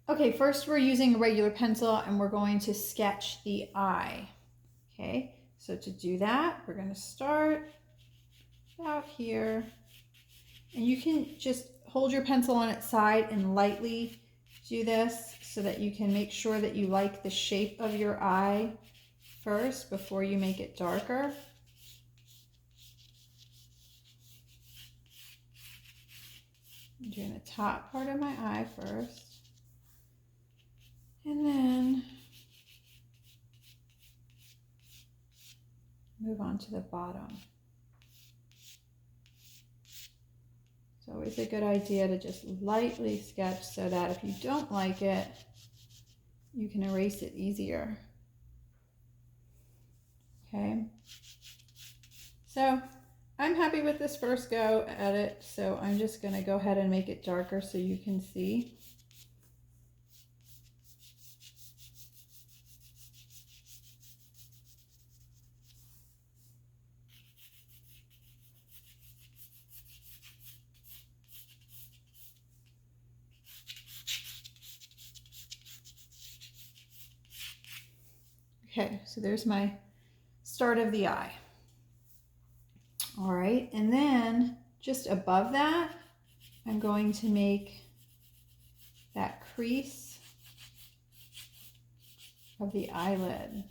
Okay, first we're using a regular pencil and we're going to sketch the eye. Okay, so to do that, we're going to start about here. And you can just hold your pencil on its side and lightly do this so that you can make sure that you like the shape of your eye first before you make it darker. I'm doing the top part of my eye first. And then move on to the bottom. It's always a good idea to just lightly sketch so that if you don't like it, you can erase it easier. Okay. So I'm happy with this first go at it, so I'm just going to go ahead and make it darker so you can see. Okay, so there's my start of the eye. All right, and then just above that, I'm going to make that crease of the eyelid.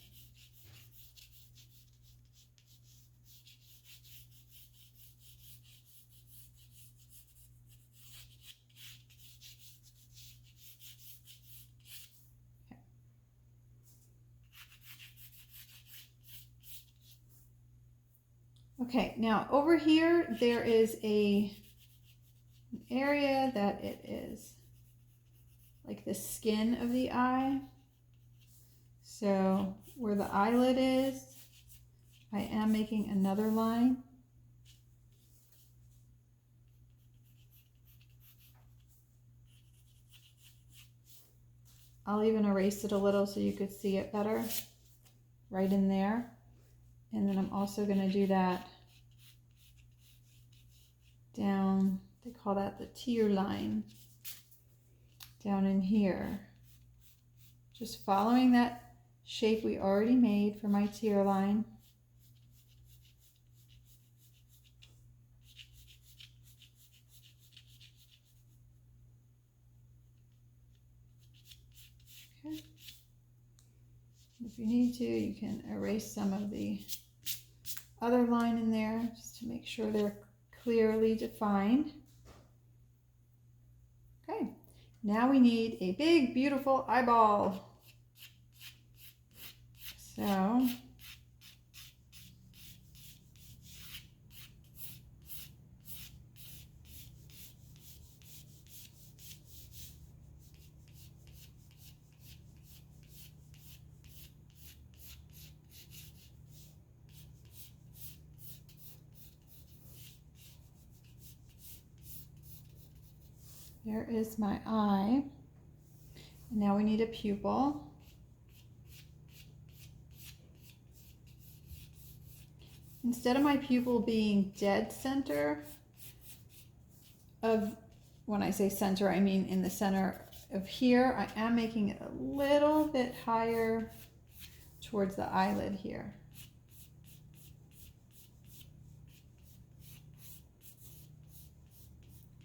Okay, now over here, there is an area that it is like the skin of the eye. So where the eyelid is, I am making another line. I'll even erase it a little so you could see it better right in there. And then I'm also going to do that down, they call that the tear line, down in here. Just following that shape we already made for my tear line. Okay. If you need to, you can erase some of the other line in there just to make sure they're clearly defined. Okay, now we need a big, beautiful eyeball. So there is my eye. And now we need a pupil. Instead of my pupil being dead center of, when I say center, I mean in the center of here, I am making it a little bit higher towards the eyelid here.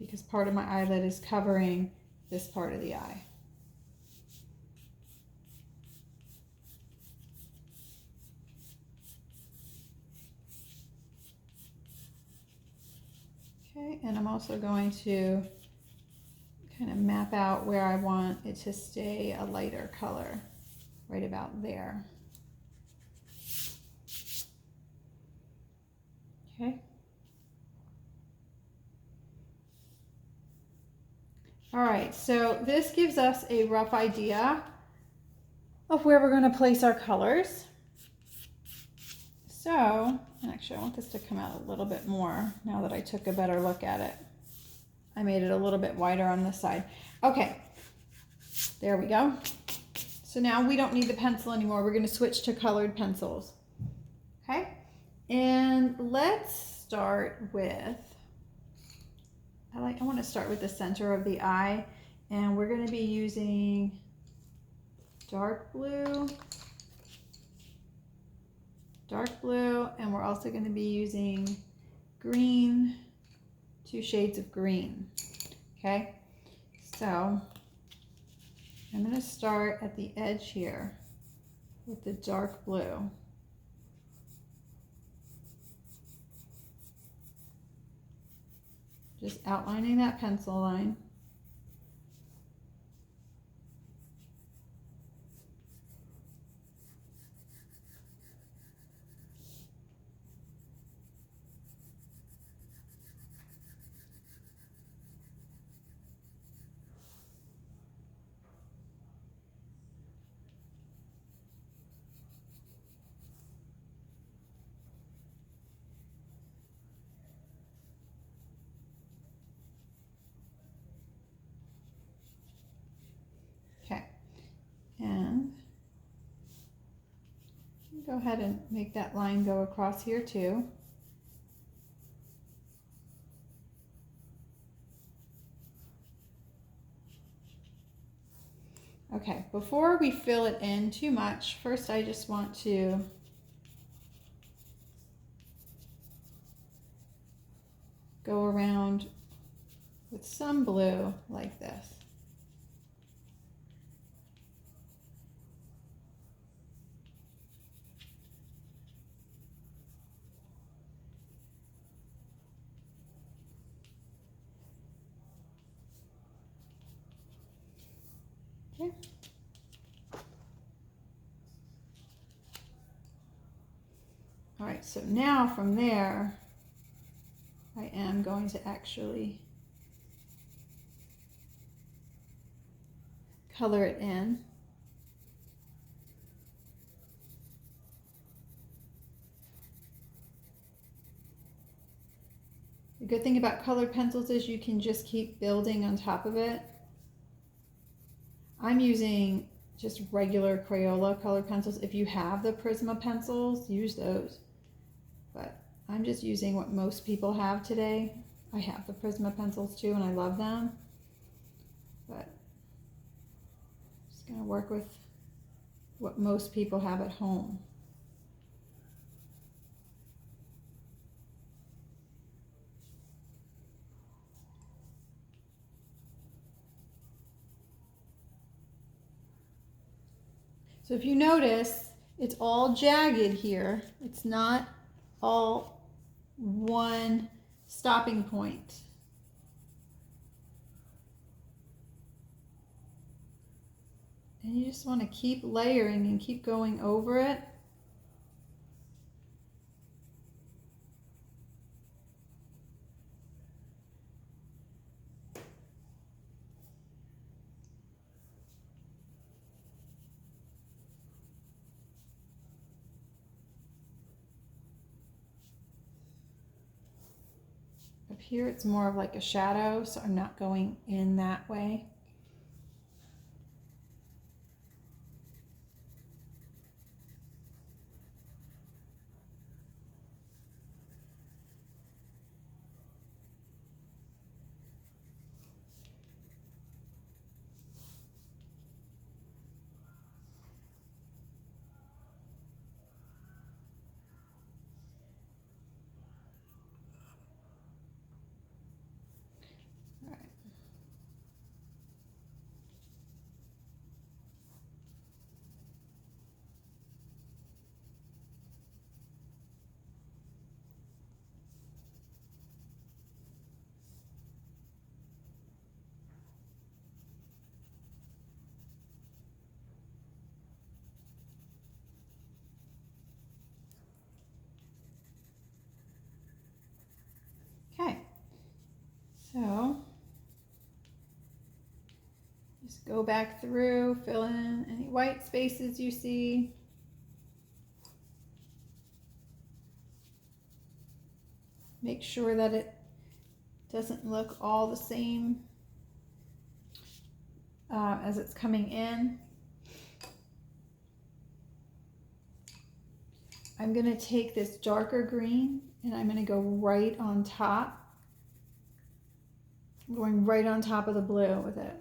Because part of my eyelid is covering this part of the eye. Okay, and I'm also going to kind of map out where I want it to stay a lighter color, right about there. Okay. All right, so this gives us a rough idea of where we're going to place our colors. So, actually I want this to come out a little bit more now that I took a better look at it. I made it a little bit wider on this side. Okay, there we go. So now we don't need the pencil anymore. We're going to switch to colored pencils. Okay, and let's start with, I want to start with the center of the eye, And we're going to be using dark blue, and we're also going to be using green, 2 shades of green. Okay, so I'm going to start at the edge here with the dark blue. Just outlining that pencil line. Okay, and go ahead and make that line go across here too. Okay, before we fill it in too much, first I just want to go around with some blue like this. Okay. All right, so now from there, I am going to actually color it in. The good thing about colored pencils is you can just keep building on top of it. I'm using just regular Crayola colored pencils. If you have the Prisma pencils, use those. But I'm just using what most people have today. I have the Prisma pencils too, and I love them. But I'm just going to work with what most people have at home. So if you notice, it's all jagged here. It's not all one stopping point. And you just want to keep layering and keep going over it. Up here it's more of like a shadow, so I'm not going in that way. Okay, so just go back through, fill in any white spaces you see. Make sure that it doesn't look all the same as it's coming in. I'm going to take this darker green and I'm going to go right on top. I'm going right on top of the blue with it.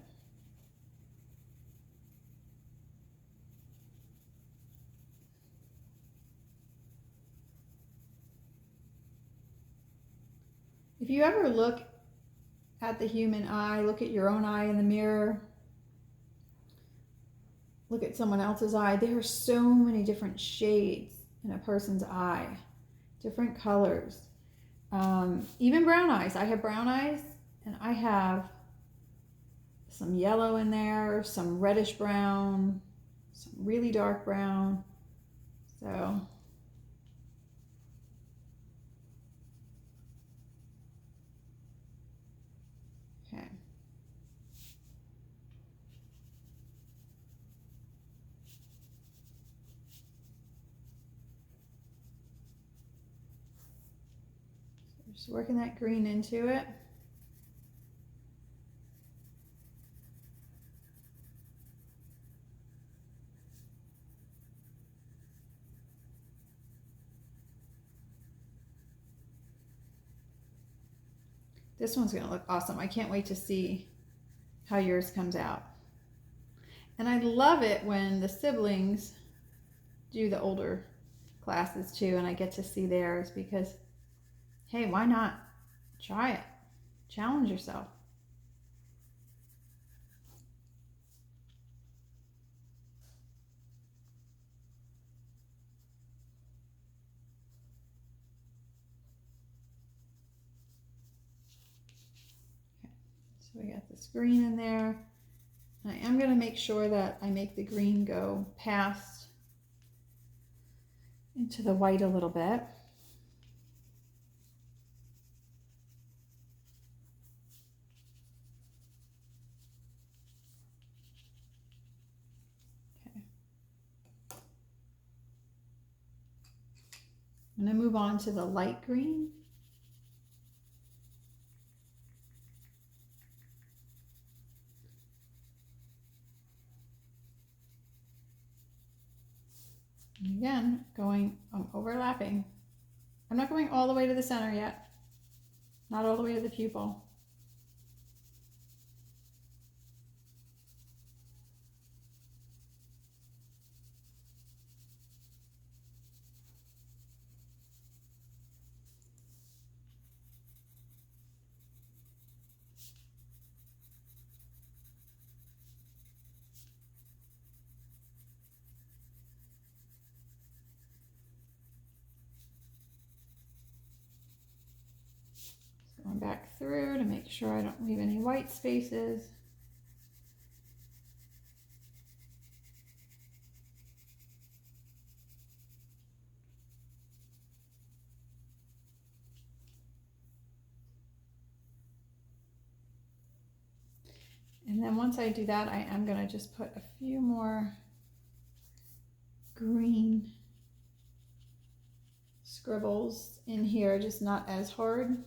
If you ever look at the human eye, look at your own eye in the mirror, look at someone else's eye, there are so many different shades in a person's eye, different colors. Even brown eyes. I have brown eyes, and I have some yellow in there, some reddish brown, some really dark brown. So okay. So just working that green into it. This one's going to look awesome. I can't wait to see how yours comes out. And I love it when the siblings do the older classes too, and I get to see theirs because, hey, why not try it? Challenge yourself. Okay, so we got this green in there. I am going to make sure that I make the green go past into the white a little bit. Okay. I'm going to move on to the light green. And again, overlapping. I'm not going all the way to the center yet. Not all the way to the pupil. Going back through to make sure I don't leave any white spaces. And then once I do that, I am going to just put a few more green scribbles in here, just not as hard.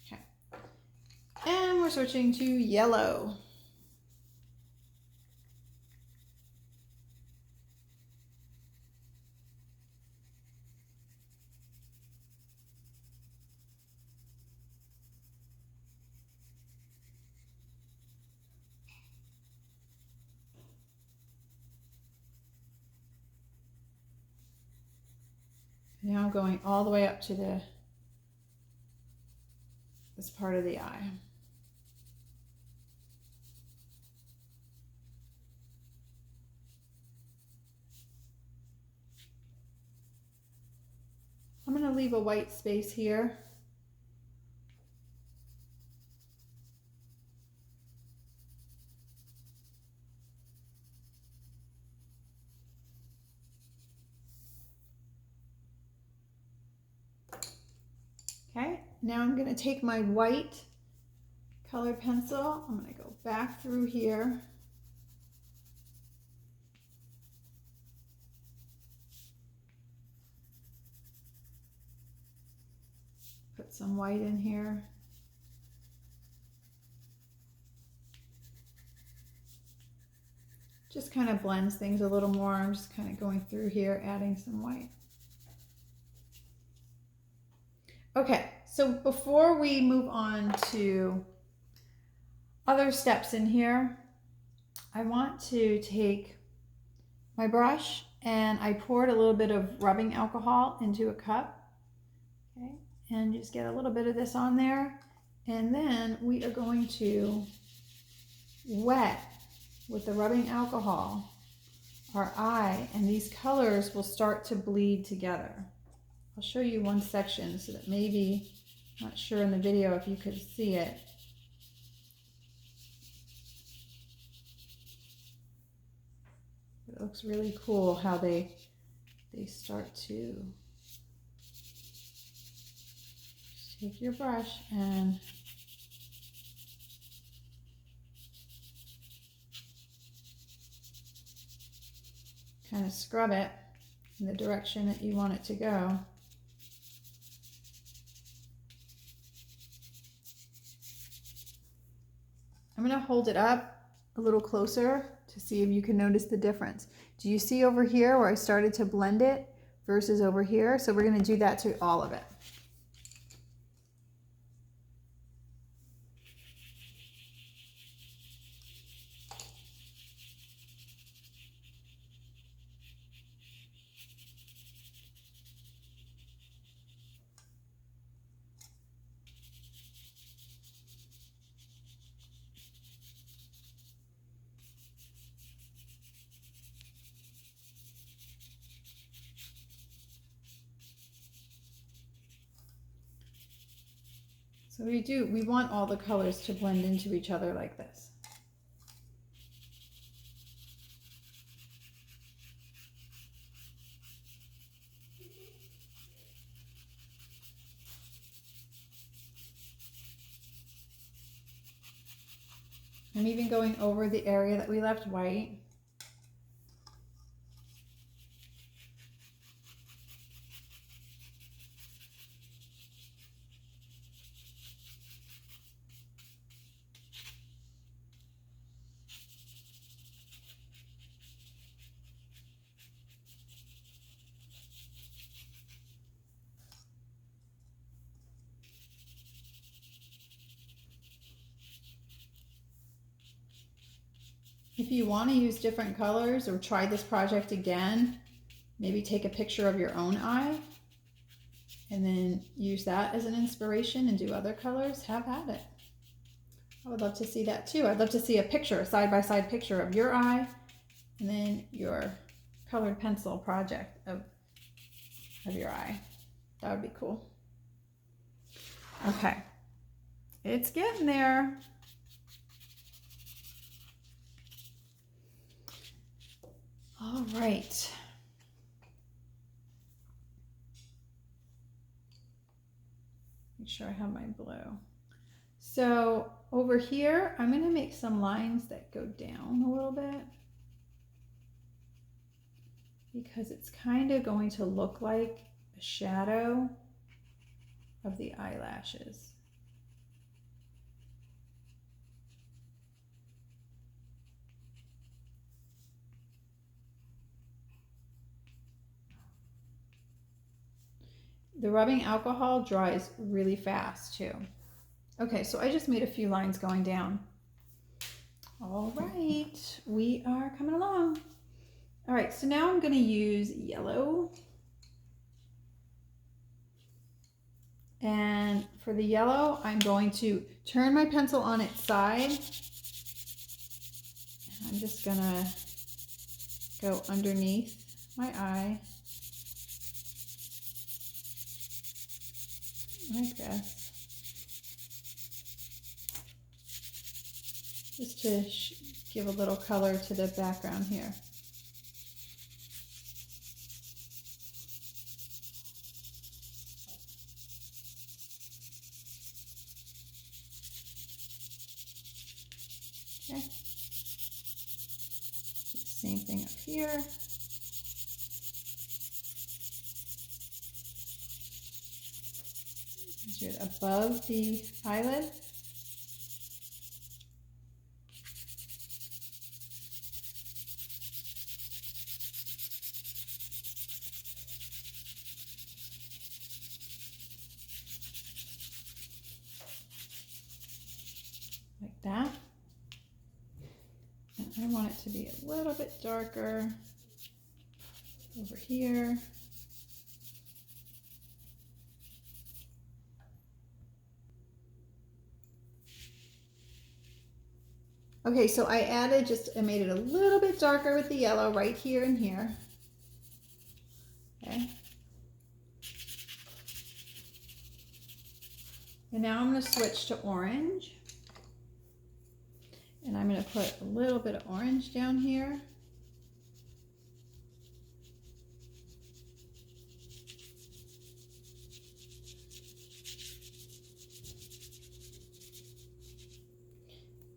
Okay. And we're switching to yellow. Now I'm going all the way up to this part of the eye. I'm going to leave a white space here. Okay, now I'm going to take my white colored pencil. I'm going to go back through here. Put some white in here. Just kind of blends things a little more. I'm just kind of going through here, adding some white. Okay, so before we move on to other steps in here, I want to take my brush and I poured a little bit of rubbing alcohol into a cup. Okay, and just get a little bit of this on there, and then we are going to wet with the rubbing alcohol our eye, and these colors will start to bleed together. I'll show you one section so that maybe, not sure in the video if you could see it. It looks really cool how they start to take your brush and kind of scrub it in the direction that you want it to go. I'm going to hold it up a little closer to see if you can notice the difference. Do you see over here where I started to blend it versus over here? So we're going to do that to all of it. So we want all the colors to blend into each other like this. I'm even going over the area that we left white. If you want to use different colors or try this project again, maybe take a picture of your own eye and then use that as an inspiration and do other colors, have at it. I would love to see that too. I'd love to see a picture, a side-by-side picture of your eye and then your colored pencil project of your eye. That would be cool. Okay, it's getting there. All right. Make sure I have my blue. So over here, I'm going to make some lines that go down a little bit because it's kind of going to look like a shadow of the eyelashes. The rubbing alcohol dries really fast too. Okay, so I just made a few lines going down. All right, we are coming along. All right, so now I'm going to use yellow. And for the yellow, I'm going to turn my pencil on its side. I'm just going to go underneath my eye. Like this. Just to give a little color to the background here. Okay. Same thing up here. Do it above the eyelid. Like that. And I want it to be a little bit darker. over here. Okay, so I made it a little bit darker with the yellow right here and here. Okay. And now I'm going to switch to orange. And I'm going to put a little bit of orange down here.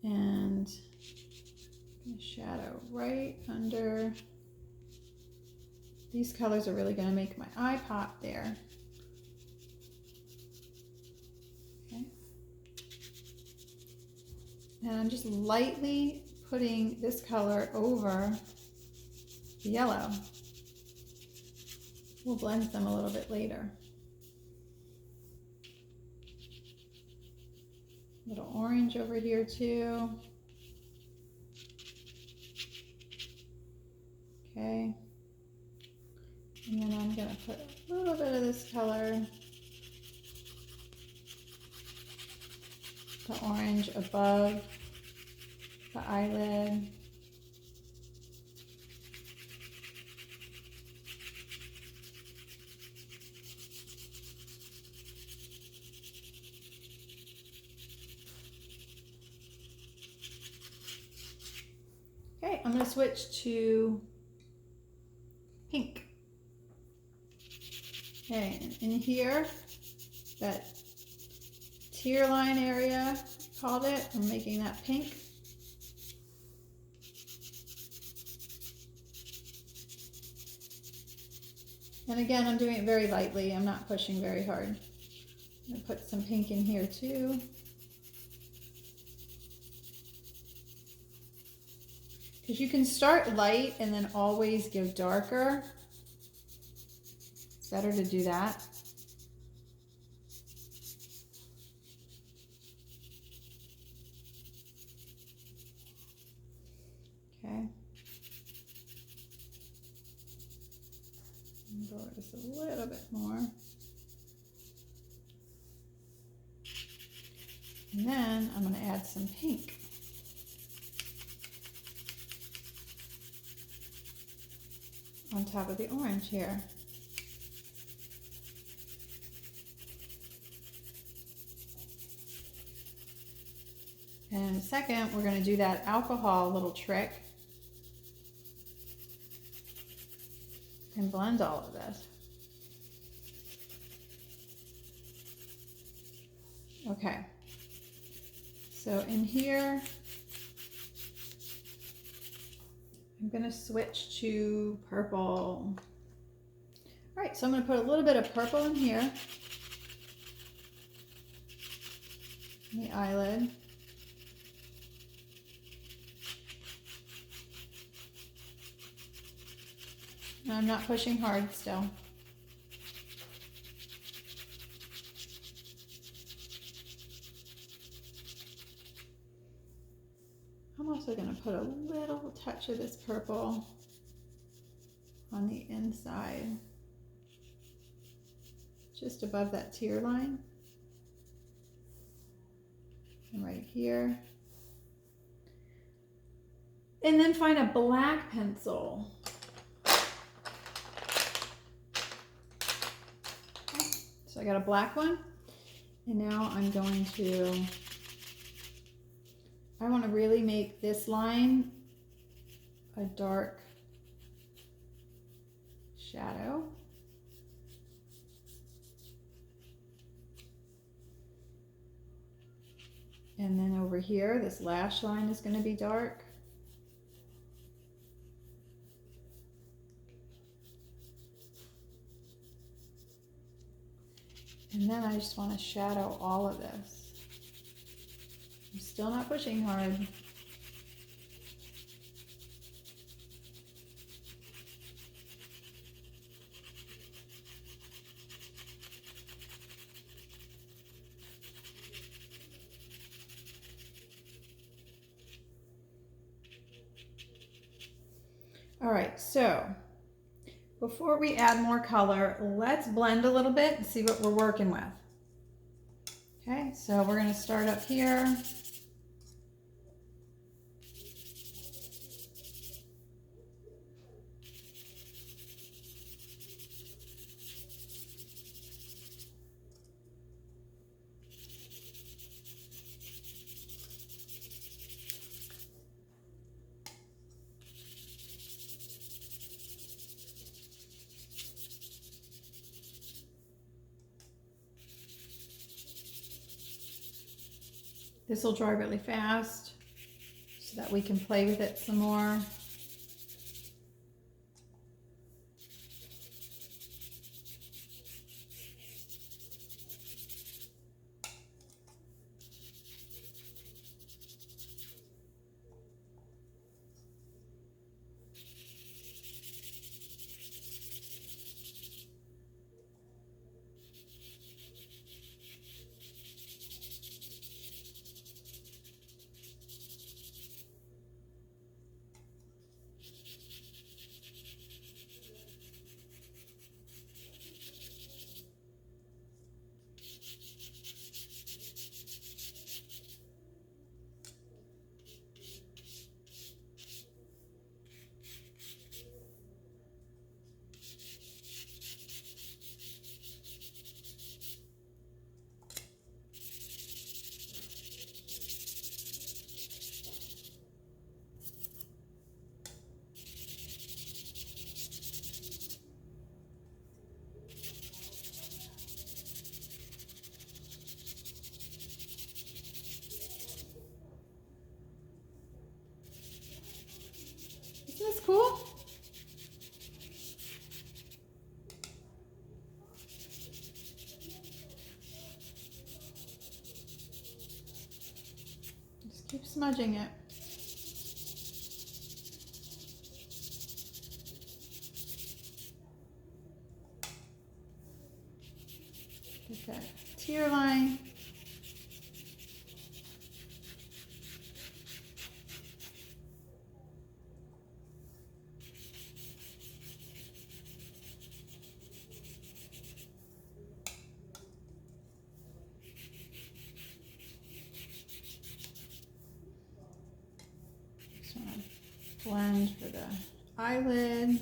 And I'm going to shadow right under. These colors are really going to make my eye pop there. Okay. And I'm just lightly putting this color over the yellow. We'll blend them a little bit later. A little orange over here too. Okay. And then I'm going to put a little bit of this color, the orange above the eyelid. Okay, I'm going to switch to pink. Okay, and in here, that tear line area, I called it, I'm making that pink. And again, I'm doing it very lightly. I'm not pushing very hard. I'm going to put some pink in here too. Because you can start light and then always go darker. It's better to do that. Okay. Go just a little bit more. And then I'm going to add some pink. On top of the orange here. And in a second, we're going to do that alcohol little trick and blend all of this. Okay. So in here, I'm going to switch to purple. All right, so I'm going to put a little bit of purple in here, in the eyelid. And I'm not pushing hard still. I'm also going to put a little touch of this purple on the inside, just above that tear line, and right here. And then find a black pencil. Okay. So I got a black one, and now I'm going to, I want to really make this line a dark shadow. And then over here, this lash line is going to be dark. And then I just want to shadow all of this. I'm still not pushing hard. All right, so Before we add more color, let's blend a little bit and see what we're working with. Okay, so we're going to start up here. This will dry really fast so that we can play with it some more. Isn't this cool? Just keep smudging it. Get that tear line. Just want to blend for the eyelid.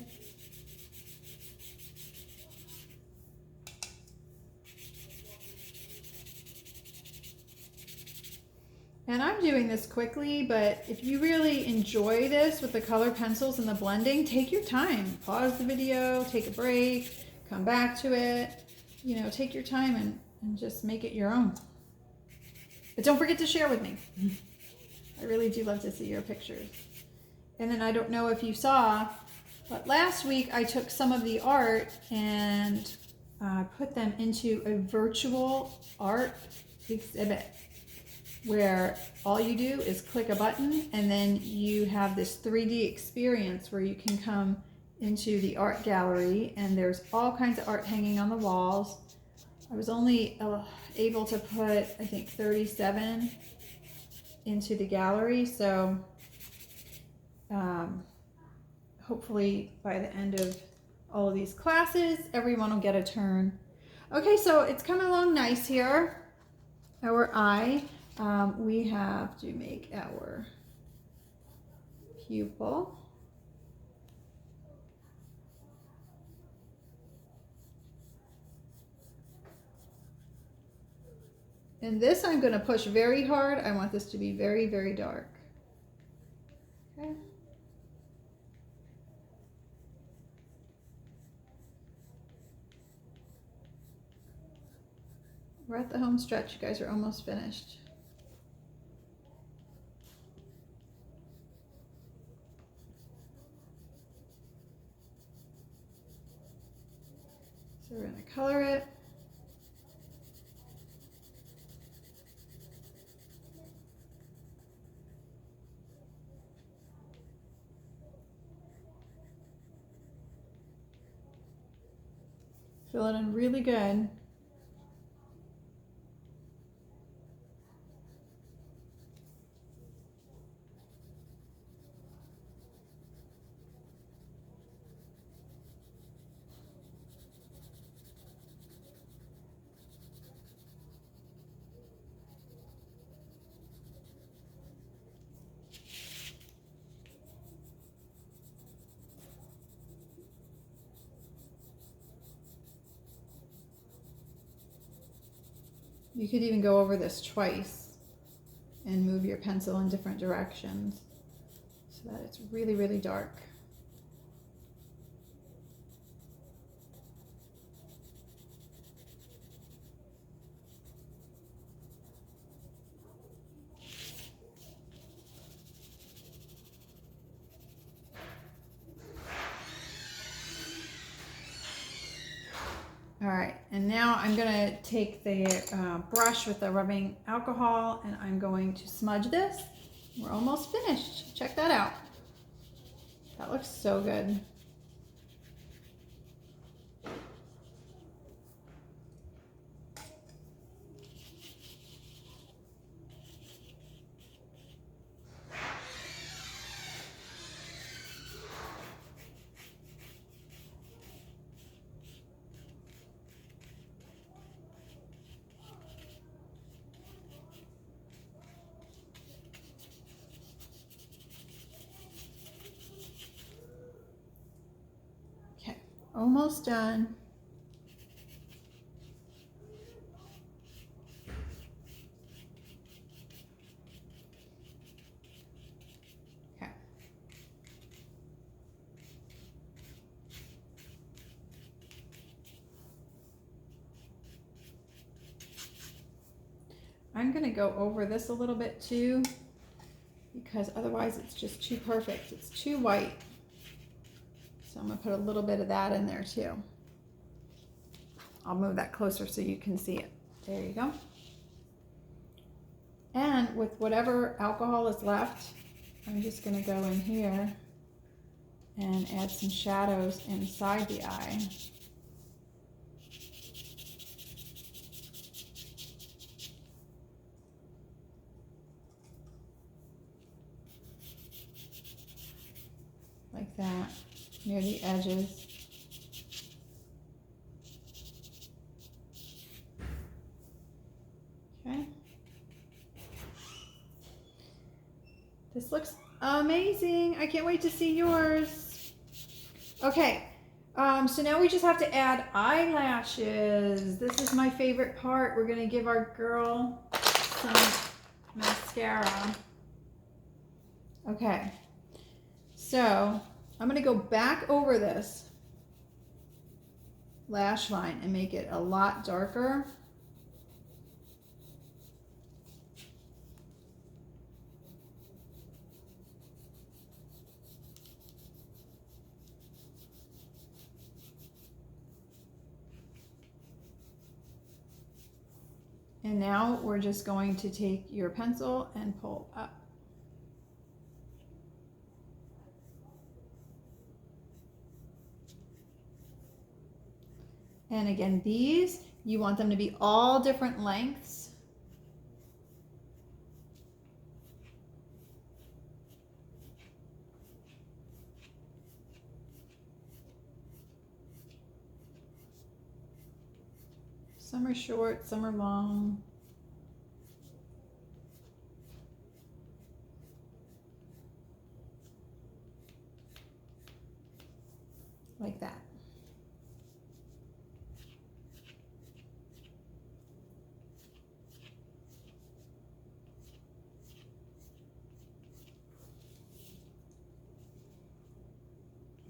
And I'm doing this quickly, but if you really enjoy this with the color pencils and the blending, take your time. Pause the video, take a break, come back to it. You know, take your time and just make it your own. But don't forget to share with me. I really do love to see your pictures. And then I don't know if you saw, but last week I took some of the art and put them into a virtual art exhibit, where all you do is click a button and then you have this 3D experience where you can come into the art gallery and there's all kinds of art hanging on the walls. I was only able to put, I think, 37 into the gallery, so hopefully by the end of all of these classes, everyone will get a turn. Okay, so it's coming along nice here. Our eye. We have to make our pupil. And this I'm going to push very hard. I want this to be very, very dark. Okay. We're at the home stretch. You guys are almost finished. So we're going to color it. Fill it in really good. You could even go over this twice and move your pencil in different directions so that it's really, really dark. All right, and now I'm gonna take the brush with the rubbing alcohol and I'm going to smudge this. We're almost finished. Check that out. That looks so good. Okay, almost done. Okay. I'm gonna go over this a little bit too, because otherwise it's just too perfect. It's too white. So I'm gonna put a little bit of that in there too. I'll move that closer so you can see it. There you go. And with whatever alcohol is left, I'm just gonna go in here and add some shadows inside the eye. Like that, near the edges. Okay. This looks amazing. I can't wait to see yours. Okay, so now we just have to add eyelashes. This is my favorite part. We're gonna give our girl some mascara. Okay, so I'm gonna go back over this lash line and make it a lot darker. And now we're just going to take your pencil and pull up. And again, these, you want them to be all different lengths. Some are short, some are long. Like that.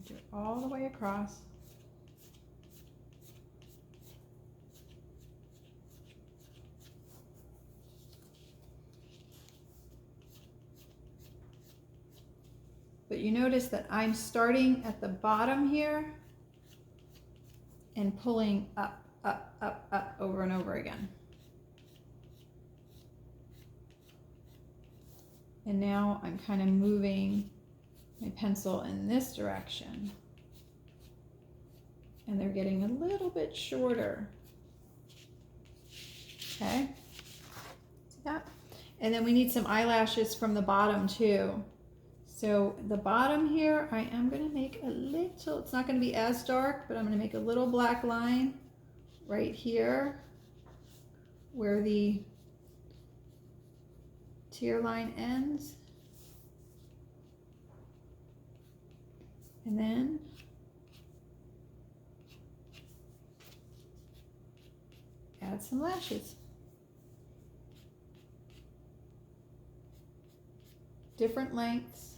Do it all the way across. But you notice that I'm starting at the bottom here and pulling up, up, up, up over and over again. And now I'm kind of moving my pencil in this direction. And they're getting a little bit shorter. Okay, see that? And then we need some eyelashes from the bottom too. So the bottom here, I am gonna make a little, it's not gonna be as dark, but I'm gonna make a little black line right here where the tear line ends. And then add some lashes. different lengths.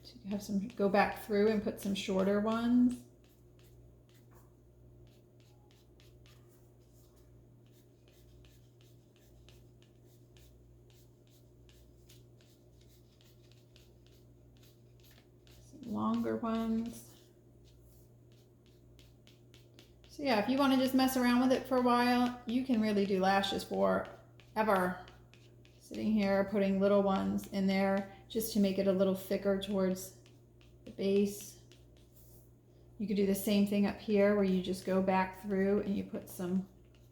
So you have some, go back through and put some shorter ones. Some longer ones. So yeah, if you want to just mess around with it for a while, you can really do lashes forever. Sitting here, putting little ones in there just to make it a little thicker towards the base. You could do the same thing up here where you just go back through and you put some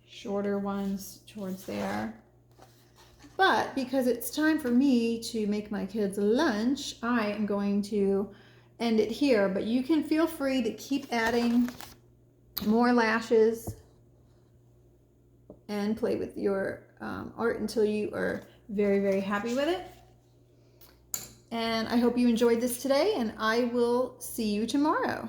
shorter ones towards there. But because it's time for me to make my kids lunch, I am going to end it here. But you can feel free to keep adding more lashes and play with your art until you are very, very happy with it. And I hope you enjoyed this today, and I will see you tomorrow.